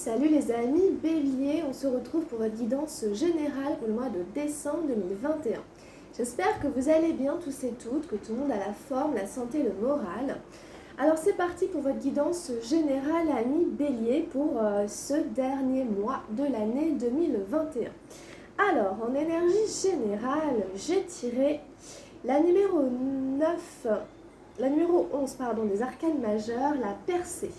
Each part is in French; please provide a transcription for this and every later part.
Salut les amis, Bélier, on se retrouve pour votre guidance générale pour le mois de décembre 2021. J'espère que vous allez bien tous et toutes, que tout le monde a la forme, la santé, le moral. Alors c'est parti pour votre guidance générale, amis Bélier, pour ce dernier mois de l'année 2021. Alors, en énergie générale, j'ai tiré la numéro 11 des arcanes majeures, la percée.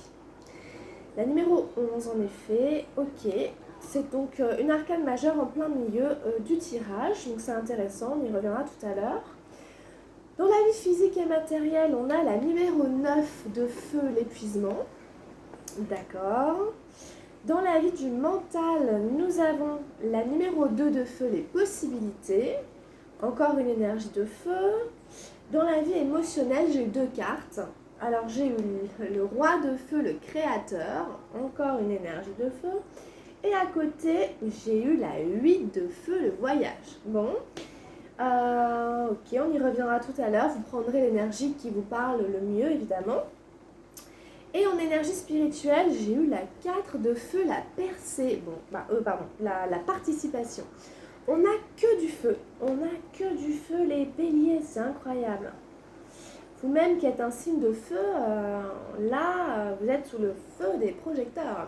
La numéro 11 en effet, ok, c'est donc une arcane majeure en plein milieu du tirage, donc c'est intéressant, on y reviendra tout à l'heure. Dans la vie physique et matérielle, on a la numéro 9 de feu, l'épuisement, d'accord. Dans la vie du mental, nous avons la numéro 2 de feu, les possibilités, encore une énergie de feu. Dans la vie émotionnelle, j'ai eu deux cartes. Alors j'ai eu le roi de feu, le créateur, encore une énergie de feu. Et à côté, j'ai eu la 8 de feu, le voyage. Bon, ok, on y reviendra tout à l'heure. Vous prendrez l'énergie qui vous parle le mieux, évidemment. Et en énergie spirituelle, j'ai eu la 4 de feu, la percée. Bon, la participation. On n'a que du feu. On n'a que du feu, les béliers, c'est incroyable. Vous-même qui êtes un signe de feu, vous êtes sous le feu des projecteurs.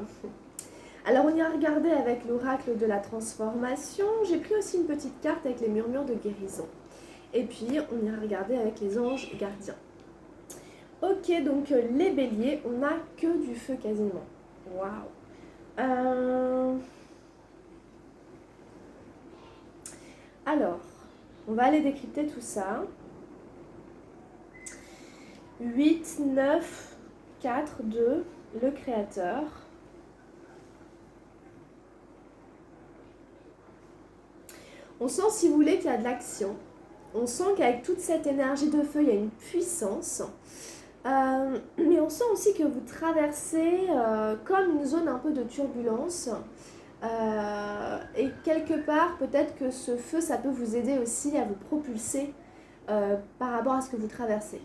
Alors on ira regarder avec l'oracle de la transformation. J'ai pris aussi une petite carte avec les murmures de guérison. Et puis on ira regarder avec les anges gardiens. Ok, donc les béliers, on n'a que du feu quasiment. Waouh. Alors, on va aller décrypter tout ça. 8, 9, 4, 2, le créateur. On sent, si vous voulez, qu'il y a de l'action. On sent qu'avec toute cette énergie de feu, il y a une puissance. Mais on sent aussi que vous traversez comme une zone un peu de turbulence. Et quelque part, peut-être que ce feu, ça peut vous aider aussi à vous propulser par rapport à ce que vous traversez.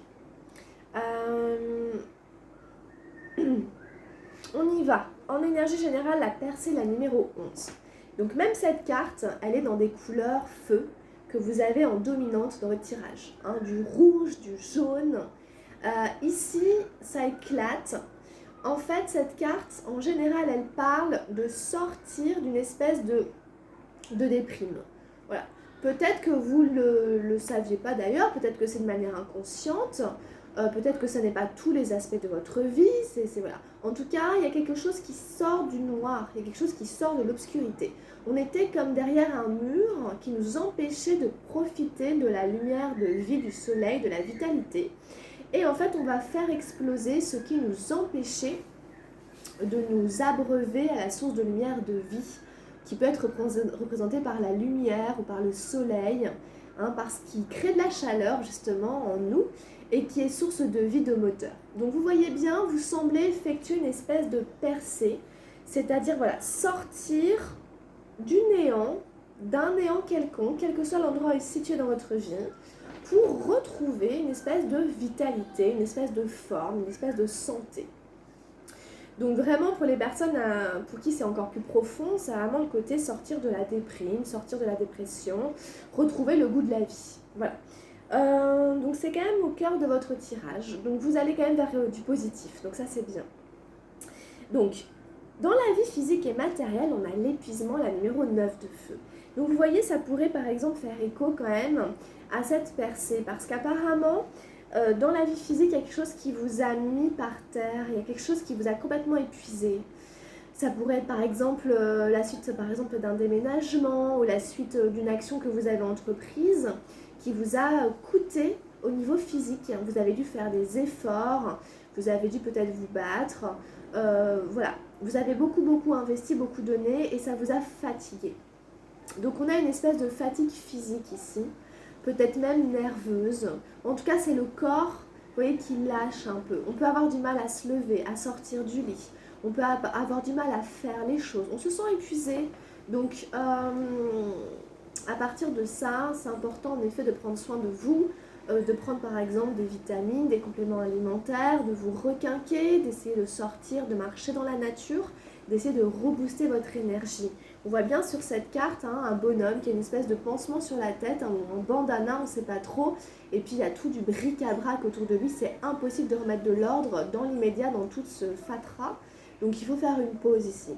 On y va. En énergie générale, la percée, la numéro 11. Donc même cette carte, elle est dans des couleurs feu que vous avez en dominante dans votre tirage. Hein, du rouge, du jaune. Ici, ça éclate. En fait, cette carte, en général, elle parle de sortir d'une espèce de déprime. Voilà. Peut-être que vous ne le saviez pas d'ailleurs, peut-être que c'est de manière inconsciente, peut-être que ça n'est pas tous les aspects de votre vie, voilà. En tout cas, il y a quelque chose qui sort du noir, il y a quelque chose qui sort de l'obscurité. On était comme derrière un mur qui nous empêchait de profiter de la lumière de vie, du soleil, de la vitalité. Et en fait, on va faire exploser ce qui nous empêchait de nous abreuver à la source de lumière de vie, qui peut être représentée par la lumière ou par le soleil, parce qu'il crée de la chaleur justement en nous et qui est source de vie, de moteur. Donc vous voyez bien, vous semblez effectuer une espèce de percée, c'est-à-dire voilà, sortir du néant, d'un néant quelconque, quel que soit l'endroit où il est situé dans votre vie, pour retrouver une espèce de vitalité, une espèce de forme, une espèce de santé. Donc vraiment pour les personnes pour qui c'est encore plus profond, c'est vraiment le côté sortir de la déprime, sortir de la dépression, retrouver le goût de la vie. Voilà. Donc c'est quand même au cœur de votre tirage. Donc vous allez quand même vers du positif. Donc ça c'est bien. Donc dans la vie physique et matérielle, on a l'épuisement, la numéro 9 de feu. Donc vous voyez, ça pourrait par exemple faire écho quand même à cette percée. Parce qu'apparemment, dans la vie physique, il y a quelque chose qui vous a mis par terre, il y a quelque chose qui vous a complètement épuisé. Ça pourrait être par exemple la suite d'un déménagement ou la suite d'une action que vous avez entreprise qui vous a coûté au niveau physique. Vous avez dû faire des efforts, vous avez dû peut-être vous battre. Voilà, vous avez beaucoup investi, beaucoup donné et ça vous a fatigué. Donc on a une espèce de fatigue physique ici, peut-être même nerveuse. En tout cas, c'est le corps, vous voyez, qui lâche un peu. On peut avoir du mal à se lever, à sortir du lit. On peut avoir du mal à faire les choses. On se sent épuisé. Donc, à partir de ça, c'est important en effet de prendre soin de vous, de prendre par exemple des vitamines, des compléments alimentaires, de vous requinquer, d'essayer de sortir, de marcher dans la nature, d'essayer de rebooster votre énergie. On voit bien sur cette carte un bonhomme qui a une espèce de pansement sur la tête, un bandana, on ne sait pas trop, et puis il y a tout du bric-à-brac autour de lui, c'est impossible de remettre de l'ordre dans l'immédiat dans tout ce fatras, donc il faut faire une pause ici.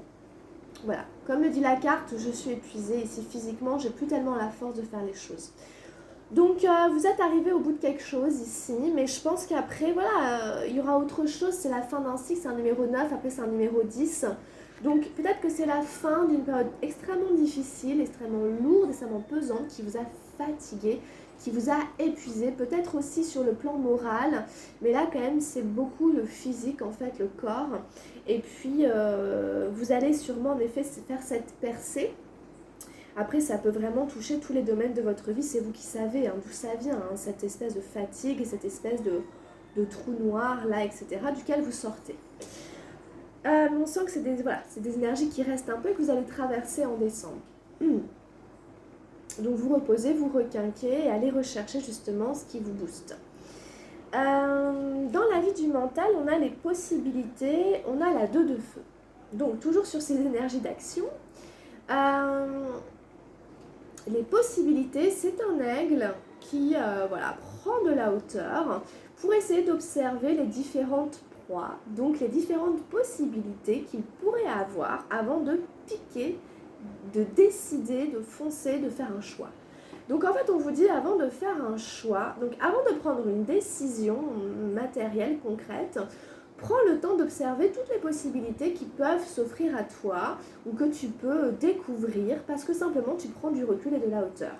Voilà, comme le dit la carte, je suis épuisée ici physiquement, j'ai plus tellement la force de faire les choses. Donc vous êtes arrivé au bout de quelque chose ici, mais je pense qu'après, voilà, il y aura autre chose, c'est la fin d'un cycle, c'est un numéro 9, après c'est un numéro 10. Donc peut-être que c'est la fin d'une période extrêmement difficile, extrêmement lourde, extrêmement pesante, qui vous a fatigué, qui vous a épuisé, peut-être aussi sur le plan moral, mais là quand même c'est beaucoup le physique en fait, le corps. Et puis vous allez sûrement en effet faire cette percée. Après, ça peut vraiment toucher tous les domaines de votre vie, c'est vous qui savez d'où ça vient, cette espèce de fatigue et cette espèce de trou noir là, etc., duquel vous sortez. On sent que c'est des énergies qui restent un peu et que vous allez traverser en décembre. Donc vous reposez, vous requinquez et allez rechercher justement ce qui vous booste. Dans la vie du mental, on a les possibilités, on a la 2 de feu. Donc toujours sur ces énergies d'action. Les possibilités, c'est un aigle qui prend de la hauteur pour essayer d'observer les différentes proies, donc les différentes possibilités qu'il pourrait avoir avant de piquer, de décider, de foncer, de faire un choix. Donc en fait, on vous dit avant de faire un choix, donc avant de prendre une décision matérielle, concrète, prends le temps d'observer toutes les possibilités qui peuvent s'offrir à toi ou que tu peux découvrir parce que simplement tu prends du recul et de la hauteur.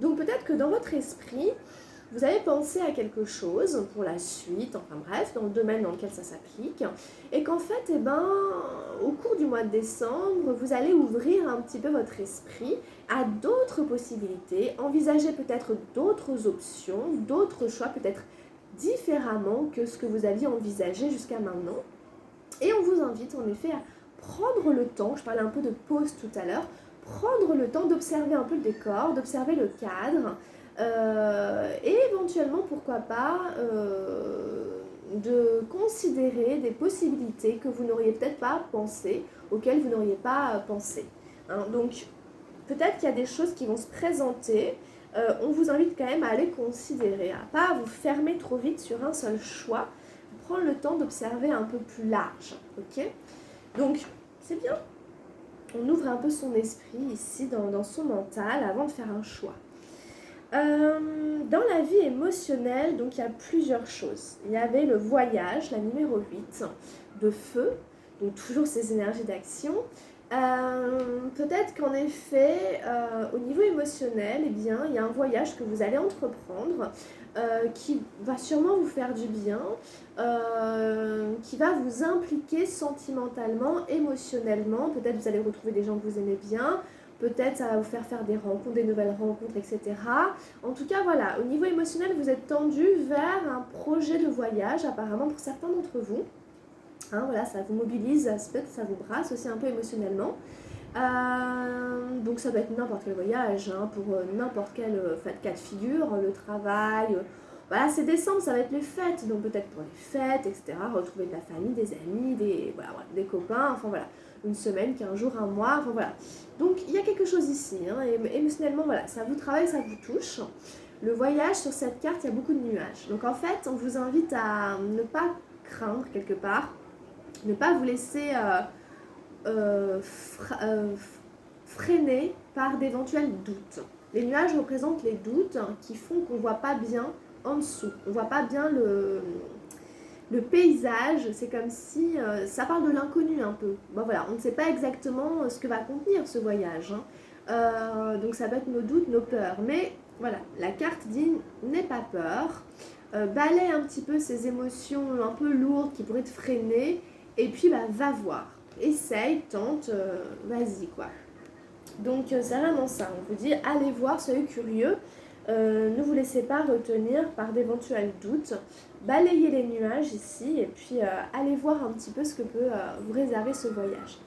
Donc peut-être que dans votre esprit, vous avez pensé à quelque chose pour la suite, enfin bref, dans le domaine dans lequel ça s'applique, et qu'en fait, au cours du mois de décembre, vous allez ouvrir un petit peu votre esprit à d'autres possibilités, envisager peut-être d'autres options, d'autres choix, peut-être différemment que ce que vous aviez envisagé jusqu'à maintenant. Et on vous invite en effet à prendre le temps, je parlais un peu de pause tout à l'heure, prendre le temps d'observer un peu le décor, d'observer le cadre, et éventuellement, pourquoi pas, de considérer des possibilités que vous n'auriez peut-être pas pensé, auxquelles vous n'auriez pas pensé. Donc, peut-être qu'il y a des choses qui vont se présenter. On vous invite quand même à les considérer, à ne pas vous fermer trop vite sur un seul choix, prendre le temps d'observer un peu plus large, ok ? Donc, c'est bien. On ouvre un peu son esprit ici, dans son mental, avant de faire un choix. Dans la vie émotionnelle, donc il y a plusieurs choses. Il y avait le voyage, la numéro 8, de feu, donc toujours ces énergies d'action. Peut-être qu'en effet, au niveau émotionnel, eh bien, il y a un voyage que vous allez entreprendre qui va sûrement vous faire du bien, qui va vous impliquer sentimentalement, émotionnellement. Peut-être vous allez retrouver des gens que vous aimez bien, peut-être ça va vous faire des rencontres, des nouvelles rencontres, etc. En tout cas, voilà, au niveau émotionnel, vous êtes tendu vers un projet de voyage, apparemment pour certains d'entre vous. Voilà, ça vous mobilise, peut-être ça vous brasse aussi un peu émotionnellement. Donc ça peut être n'importe quel voyage, pour n'importe quel cas de figure, le travail. Voilà, c'est décembre, ça va être les fêtes, donc peut-être pour les fêtes, etc. Retrouver de la famille, des amis, des copains, enfin voilà, une semaine, 15 jours, un mois, enfin voilà. Donc il y a quelque chose ici, émotionnellement, voilà, ça vous travaille, ça vous touche. Le voyage, sur cette carte, il y a beaucoup de nuages. Donc en fait, on vous invite à ne pas craindre quelque part, ne pas vous laisser freiner par d'éventuels doutes. Les nuages représentent les doutes qui font qu'on ne voit pas bien en dessous. On ne voit pas bien le paysage. C'est comme si ça parle de l'inconnu un peu. Voilà, on ne sait pas exactement ce que va contenir ce voyage. Donc ça va être nos doutes, nos peurs. Mais voilà, la carte dit n'aie pas peur. Balaie un petit peu ces émotions un peu lourdes qui pourraient te freiner. Et puis va voir. Essaye, tente, vas-y quoi. Donc c'est vraiment ça, on vous dit allez voir, soyez curieux, ne vous laissez pas retenir par d'éventuels doutes, balayez les nuages ici et puis allez voir un petit peu ce que peut vous réserver ce voyage.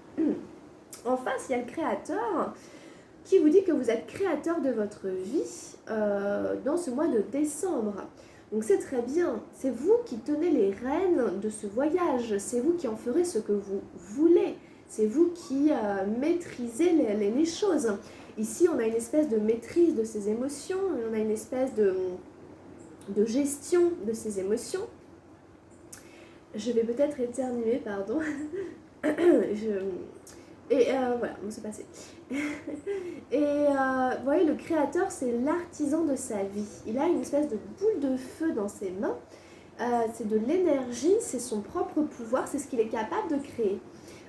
En face, il y a le créateur qui vous dit que vous êtes créateur de votre vie dans ce mois de décembre. Donc c'est très bien, c'est vous qui tenez les rênes de ce voyage, c'est vous qui en ferez ce que vous voulez, c'est vous qui maîtrisez les choses. Ici, on a une espèce de maîtrise de ses émotions, on a une espèce de gestion de ses émotions. Je vais peut-être éternuer, pardon. Voilà, bon, c'est passé. Vous voyez, le créateur, c'est l'artisan de sa vie. Il a une espèce de boule de feu dans ses mains. C'est de l'énergie, c'est son propre pouvoir, c'est ce qu'il est capable de créer,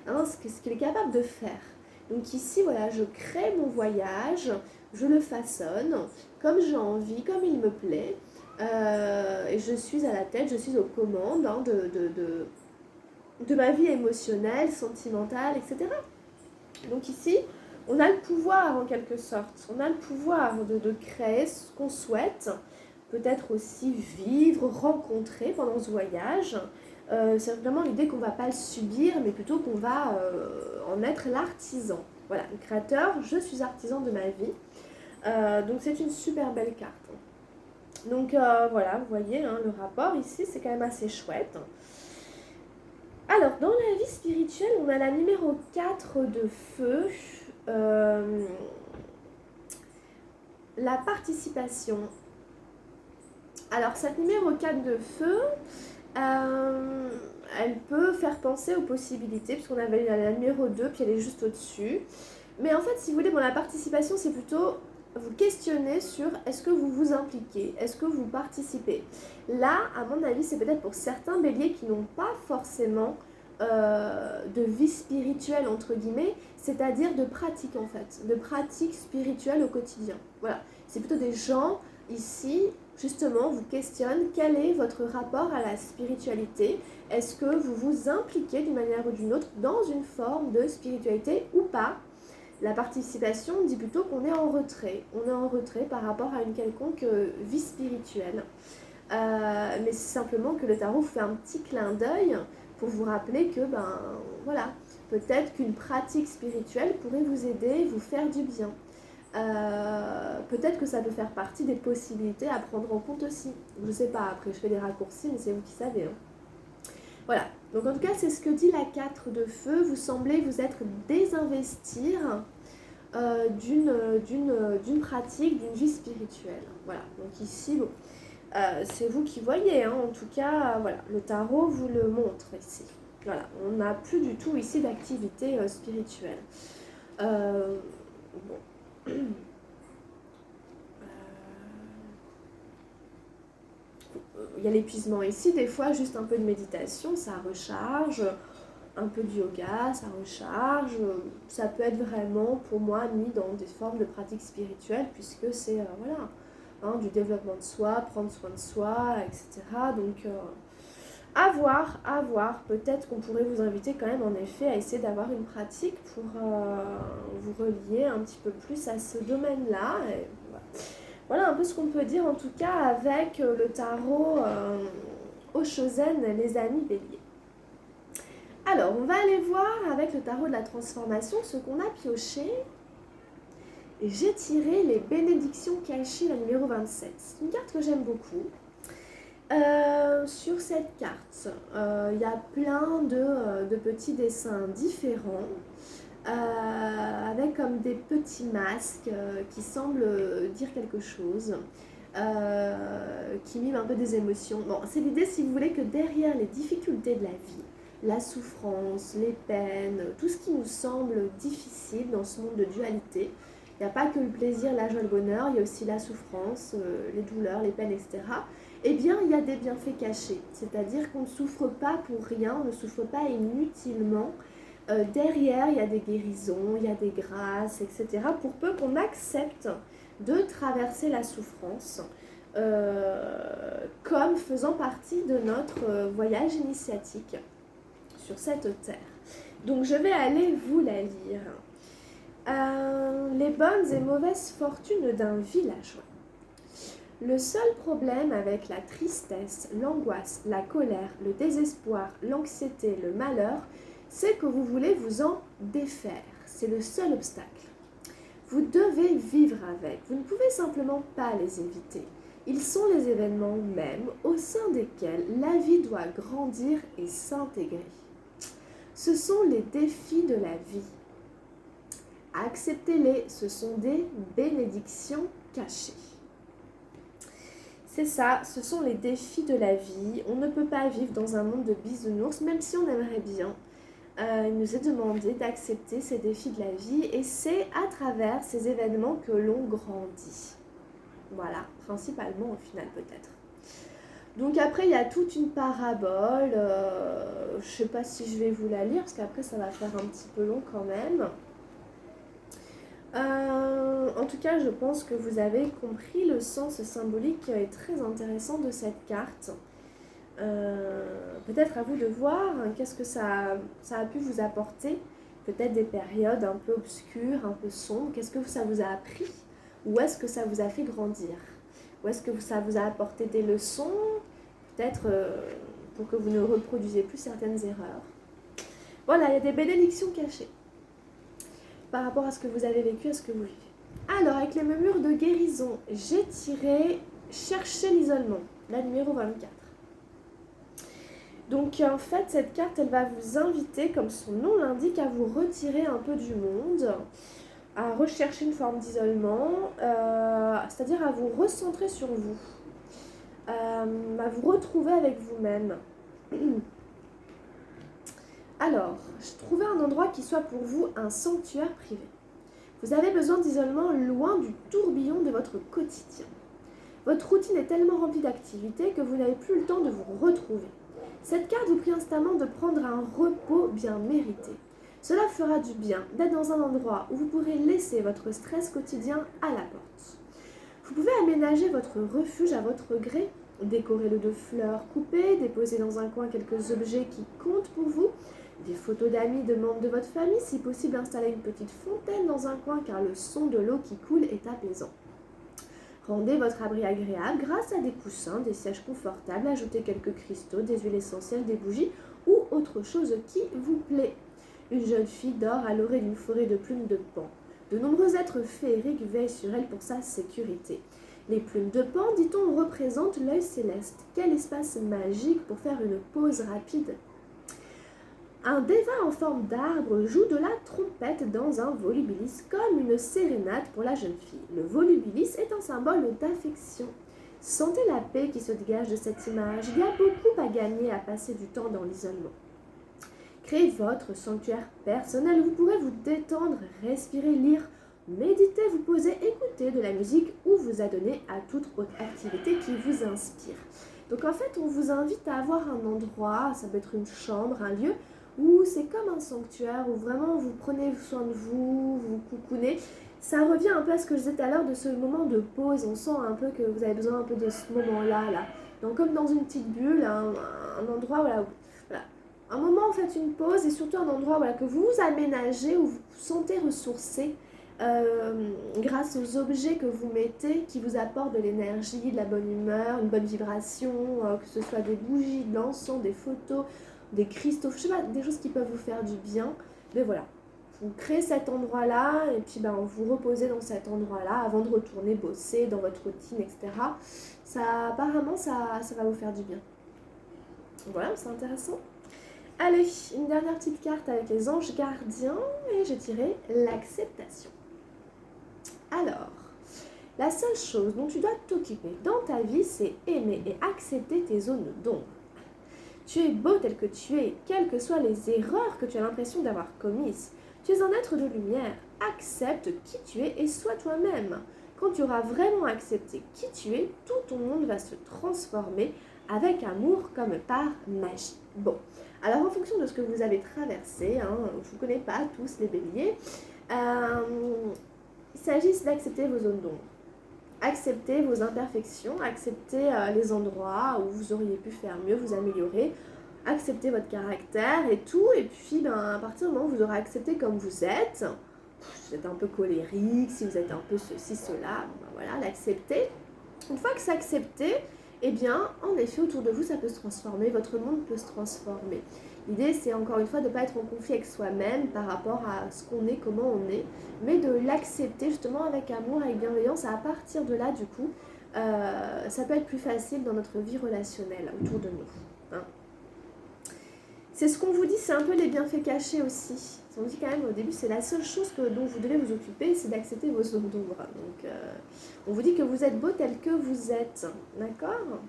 hein, ce qu'il est capable de faire. Donc ici, voilà, je crée mon voyage, je le façonne comme j'ai envie, comme il me plaît. Et je suis à la tête, je suis aux commandes hein, de ma vie émotionnelle, sentimentale, etc. Donc ici, on a le pouvoir en quelque sorte, on a le pouvoir de créer ce qu'on souhaite, peut-être aussi vivre, rencontrer pendant ce voyage. C'est vraiment l'idée qu'on ne va pas le subir, mais plutôt qu'on va en être l'artisan. Voilà, le créateur, je suis artisan de ma vie. Donc c'est une super belle carte. Donc voilà, vous voyez, hein, le rapport ici, c'est quand même assez chouette. Alors, dans la vie spirituelle, on a la numéro 4 de feu, la participation. Alors, cette numéro 4 de feu, elle peut faire penser aux possibilités, puisqu'on avait la numéro 2, puis elle est juste au-dessus. Mais en fait, si vous voulez, bon, la participation, c'est plutôt vous questionner sur est-ce que vous vous impliquez, est-ce que vous participez. Là, à mon avis, c'est peut-être pour certains béliers qui n'ont pas forcément de vie spirituelle, entre guillemets, c'est-à-dire de pratique en fait, de pratique spirituelle au quotidien. Voilà, c'est plutôt des gens ici, justement, vous questionnent quel est votre rapport à la spiritualité. Est-ce que vous vous impliquez d'une manière ou d'une autre dans une forme de spiritualité ou pas? La participation dit plutôt qu'on est en retrait. On est en retrait par rapport à une quelconque vie spirituelle. Mais c'est simplement que le tarot vous fait un petit clin d'œil pour vous rappeler que, voilà, peut-être qu'une pratique spirituelle pourrait vous aider, vous faire du bien. Peut-être que ça peut faire partie des possibilités à prendre en compte aussi. Je ne sais pas, après je fais des raccourcis, mais c'est vous qui savez. Hein. Voilà, donc en tout cas c'est ce que dit la 4 de feu, vous semblez vous être désinvestir d'une pratique, d'une vie spirituelle. Voilà, donc ici, bon, c'est vous qui voyez, hein. En tout cas, voilà, le tarot vous le montre ici. Voilà, on n'a plus du tout ici d'activité spirituelle. Bon. Il y a l'épuisement ici, des fois juste un peu de méditation, ça recharge, un peu de yoga, ça recharge, ça peut être vraiment pour moi mis dans des formes de pratiques spirituelles puisque c'est voilà, hein, du développement de soi, prendre soin de soi, etc. Donc à voir, peut-être qu'on pourrait vous inviter quand même en effet à essayer d'avoir une pratique pour vous relier un petit peu plus à ce domaine-là. Et voilà un peu ce qu'on peut dire en tout cas avec le tarot Oshozen, les amis béliers. Alors, on va aller voir avec le tarot de la transformation ce qu'on a pioché. Et j'ai tiré les bénédictions cachées, la numéro 27. C'est une carte que j'aime beaucoup. Sur cette carte, il y a plein de petits dessins différents. Avec comme des petits masques qui semblent dire quelque chose, qui miment un peu des émotions. Bon, c'est l'idée, si vous voulez, que derrière les difficultés de la vie, la souffrance, les peines, tout ce qui nous semble difficile dans ce monde de dualité, il n'y a pas que le plaisir, la joie, le bonheur, il y a aussi la souffrance, les douleurs, les peines, etc. Eh bien, il y a des bienfaits cachés, c'est-à-dire qu'on ne souffre pas pour rien, on ne souffre pas inutilement. Derrière, il y a des guérisons, il y a des grâces, etc. Pour peu qu'on accepte de traverser la souffrance comme faisant partie de notre voyage initiatique sur cette terre. Donc, je vais aller vous la lire. Les bonnes et mauvaises fortunes d'un villageois. Le seul problème avec la tristesse, l'angoisse, la colère, le désespoir, l'anxiété, le malheur, c'est que vous voulez vous en défaire. C'est le seul obstacle. Vous devez vivre avec, vous ne pouvez simplement pas les éviter. Ils sont les événements mêmes au sein desquels la vie doit grandir et s'intégrer. Ce sont les défis de la vie. Acceptez-les, ce sont des bénédictions cachées. C'est ça, ce sont les défis de la vie. On ne peut pas vivre dans un monde de bisounours, même si on aimerait bien. Il nous est demandé d'accepter ces défis de la vie et c'est à travers ces événements que l'on grandit. Voilà, principalement au final peut-être. Donc après, il y a toute une parabole. Je ne sais pas si je vais vous la lire parce qu'après, ça va faire un petit peu long quand même. En tout cas, je pense que vous avez compris le sens symbolique et très intéressant de cette carte. Peut-être à vous de voir qu'est-ce que ça a pu vous apporter. Peut-être des périodes un peu obscures, un peu sombres. Qu'est-ce que ça vous a appris? Ou est-ce que ça vous a fait grandir? Ou est-ce que ça vous a apporté des leçons? Peut-être pour que vous ne reproduisiez plus certaines erreurs. Voilà, il y a des bénédictions cachées par rapport à ce que vous avez vécu, à ce que vous vivez. Alors, avec les murmures de guérison, j'ai tiré Chercher l'isolement, la numéro 24. Donc, en fait, cette carte, elle va vous inviter, comme son nom l'indique, à vous retirer un peu du monde, à rechercher une forme d'isolement, c'est-à-dire à vous recentrer sur vous, à vous retrouver avec vous-même. Alors, je trouvais un endroit qui soit pour vous un sanctuaire privé. Vous avez besoin d'isolement loin du tourbillon de votre quotidien. Votre routine est tellement remplie d'activités que vous n'avez plus le temps de vous retrouver. Cette carte vous prie instamment de prendre un repos bien mérité. Cela fera du bien d'être dans un endroit où vous pourrez laisser votre stress quotidien à la porte. Vous pouvez aménager votre refuge à votre gré, décorer-le de fleurs coupées, déposer dans un coin quelques objets qui comptent pour vous, des photos d'amis, de membres de votre famille, si possible installer une petite fontaine dans un coin car le son de l'eau qui coule est apaisant. Rendez votre abri agréable grâce à des coussins, des sièges confortables, ajoutez quelques cristaux, des huiles essentielles, des bougies ou autre chose qui vous plaît. Une jeune fille dort à l'orée d'une forêt de plumes de paon. De nombreux êtres féeriques veillent sur elle pour sa sécurité. Les plumes de paon, dit-on, représentent l'œil céleste. Quel espace magique pour faire une pause rapide. Un déva en forme d'arbre joue de la trompette dans un volubilis comme une sérénade pour la jeune fille. Le volubilis est un symbole d'affection. Sentez la paix qui se dégage de cette image. Il y a beaucoup à gagner à passer du temps dans l'isolement. Créez votre sanctuaire personnel. Vous pourrez vous détendre, respirer, lire, méditer, vous poser, écouter de la musique ou vous adonner à toute autre activité qui vous inspire. Donc en fait, on vous invite à avoir un endroit, ça peut être une chambre, un lieu, où c'est comme un sanctuaire, où vraiment vous prenez soin de vous, vous coucounez. Ça revient un peu à ce que je disais tout à l'heure de ce moment de pause. On sent un peu que vous avez besoin un peu de ce moment-là. Là. Donc comme dans une petite bulle, un endroit voilà, un moment où vous faites une pause et surtout un endroit voilà, que vous vous aménagez, où vous vous sentez ressourcé grâce aux objets que vous mettez qui vous apportent de l'énergie, de la bonne humeur, une bonne vibration, que ce soit des bougies, de l'encens, des photos, des cristaux, je sais pas, des choses qui peuvent vous faire du bien. Mais voilà, vous créez cet endroit-là et puis vous reposez dans cet endroit-là avant de retourner bosser dans votre routine, etc. Apparemment, ça va vous faire du bien. Voilà, c'est intéressant. Allez, une dernière petite carte avec les anges gardiens et j'ai tiré l'acceptation. Alors, la seule chose dont tu dois t'occuper dans ta vie, c'est aimer et accepter tes zones d'ombre. Tu es beau tel que tu es, quelles que soient les erreurs que tu as l'impression d'avoir commises. Tu es un être de lumière. Accepte qui tu es et sois toi-même. Quand tu auras vraiment accepté qui tu es, tout ton monde va se transformer avec amour comme par magie. Bon, alors en fonction de ce que vous avez traversé, je ne vous connais pas tous les béliers, il s'agit d'accepter vos zones d'ombre. Acceptez vos imperfections, acceptez les endroits où vous auriez pu faire mieux, vous améliorer, acceptez votre caractère et tout, et puis à partir du moment où vous aurez accepté comme vous êtes un peu colérique, si vous êtes un peu ceci, cela, voilà, l'accepter. Une fois que c'est accepté, eh bien, en effet, autour de vous, ça peut se transformer, votre monde peut se transformer. L'idée, c'est encore une fois de ne pas être en conflit avec soi-même par rapport à ce qu'on est, comment on est, mais de l'accepter justement avec amour, avec bienveillance. Et à partir de là, du coup, ça peut être plus facile dans notre vie relationnelle autour de nous. Hein. C'est ce qu'on vous dit, c'est un peu les bienfaits cachés aussi. On dit quand même au début, c'est la seule chose dont vous devez vous occuper, c'est d'accepter vos zones d'ombre. Donc, on vous dit que vous êtes beau tel que vous êtes. D'accord ?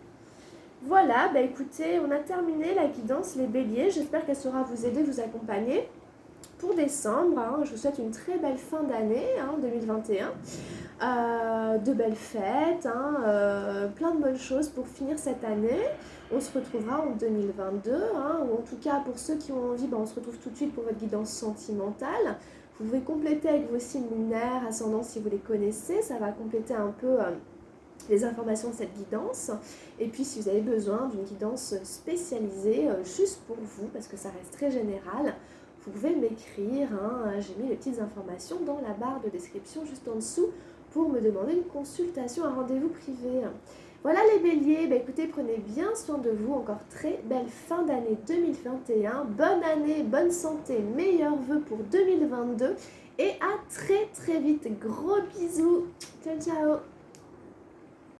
Voilà, bah écoutez, on a terminé la guidance, les béliers. J'espère qu'elle saura vous aider, vous accompagner pour décembre. Hein. Je vous souhaite une très belle fin d'année, 2021. De belles fêtes, plein de bonnes choses pour finir cette année. On se retrouvera en 2022, ou en tout cas pour ceux qui ont envie, on se retrouve tout de suite pour votre guidance sentimentale. Vous pouvez compléter avec vos signes lunaires, ascendants si vous les connaissez, ça va compléter un peu les informations de cette guidance. Et puis si vous avez besoin d'une guidance spécialisée juste pour vous, parce que ça reste très général, vous pouvez m'écrire, j'ai mis les petites informations dans la barre de description juste en dessous pour me demander une consultation, un rendez-vous privé. Voilà les béliers, écoutez, prenez bien soin de vous, encore très belle fin d'année 2021, bonne année, bonne santé, meilleurs vœux pour 2022 et à très très vite, gros bisous, ciao ciao.